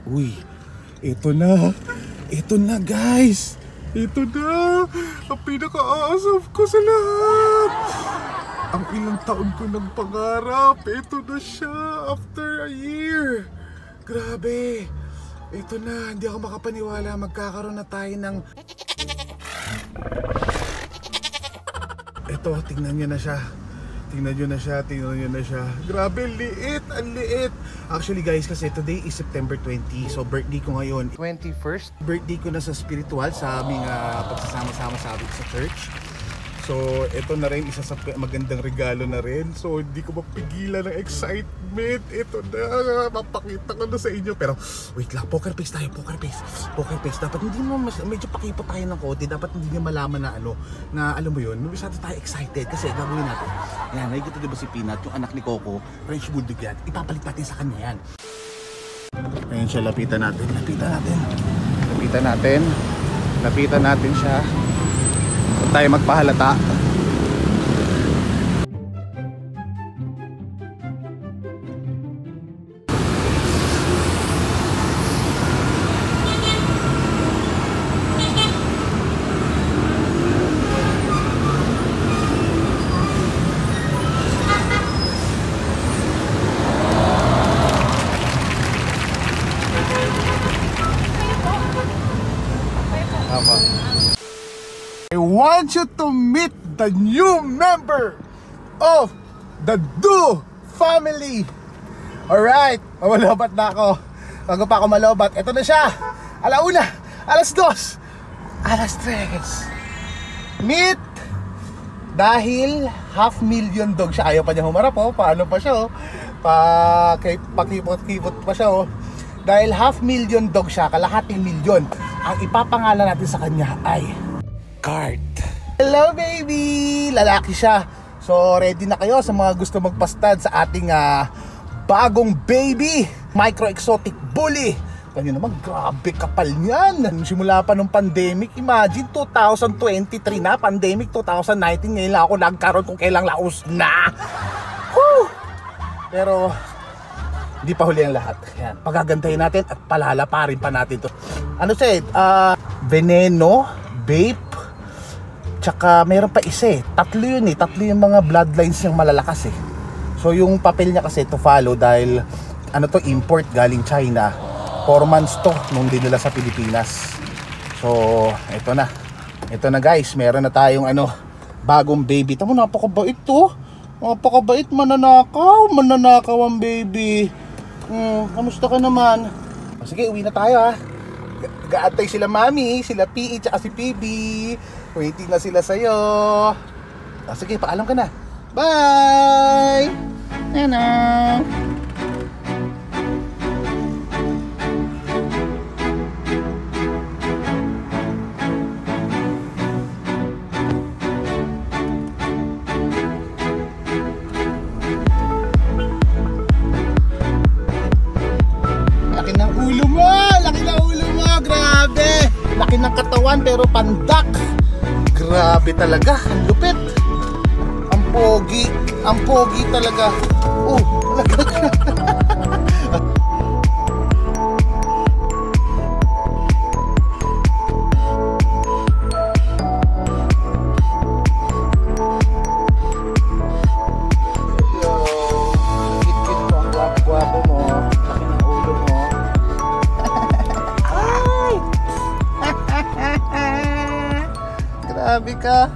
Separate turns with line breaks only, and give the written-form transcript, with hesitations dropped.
Uy, ito na. Ito na guys. Ito na. Ang pinaka-awesome ko sa lahat. Ang ilang taon ko nang pangarap. Ito na siya after a year. Grabe. Ito na. Hindi ako makapaniwala. Magkakaroon na tayo ng... Ito, tingnan nyo na siya. Tingnan nyo na siya, tingnan nyo na siya. Grabe, liit, ang liit. Actually guys, kasi today is September 20. So birthday ko ngayon. 21st birthday ko na sa spiritual, sa aming pagsasama-sama sa church. So ito na rin, isa sa magandang regalo na rin. So hindi ko mapigilan ng excitement. Ito na, mapakita ko na sa inyo. Pero wait lang, poker face tayo, poker face. Poker face, dapat hindi mo, medyo pakipot tayo ng konti. Dapat hindi niya malaman na alam mo yun, masyado tayo excited. Kasi gagawin natin, yan, nakikita diba si Peanut, yung anak ni Coco, French Bulldog yan, ipapalit natin sa kanya yan. Ayun siya, lapitan natin siya. Tayo magpahalata. I want you to meet the new member of the Do family. Alright, malobat na ako. Bago pa ako malobat, ito na siya. Alauna, alas 2, alas 3. Meet. Dahil 500,000 dog siya. Ayaw pa niya humarap, oh. Paano pa siya, oh. Pakipot-kipot pa siya, oh. Dahil 500,000 dog siya, kalahating milyon, ang ipapangalan natin sa kanya ay Cart. Hello baby! Lalaki siya. So ready na kayo sa mga gusto magpastad sa ating bagong baby, Micro Exotic Bully. Kanya naman, grabe kapal niyan. Simula pa nung pandemic, imagine 2023 na, pandemic 2019, ngayon lang ako nagkaroon kung kailang laos na. Woo! Pero hindi pa huli ang lahat. Yan, pagagandahin natin at palalaparin pa natin to. Ano siya, veneno, vape, tsaka meron pa isa eh. Tatlo yun eh. Tatlo yung mga bloodlines niyang malalakas eh. So yung papel niya kasi to follow dahil ano to, import galing China. 4 months to nung dinala sa Pilipinas. So ito na. Ito na guys. Meron na tayong bagong baby. Tamo, napakabait to. Napakabait, mananakaw. Mananakaw ang baby. Kamusta ka naman? Sige, uwi na tayo ha. Gaantay sila mami, sila PE tsaka si PB. Waiting na sila sa'yo. Sige, paalam ka na. Bye! Nana! Laki ng ulo mo! Laki ng ulo mo! Grabe! Laki ng katawan pero pandak! Grabe talaga, ang lupit. Ang pogi talaga. Oh, Kit-kit mo, ang gwapo mo. Laki ng ulo mo. Ay! Grabe ka.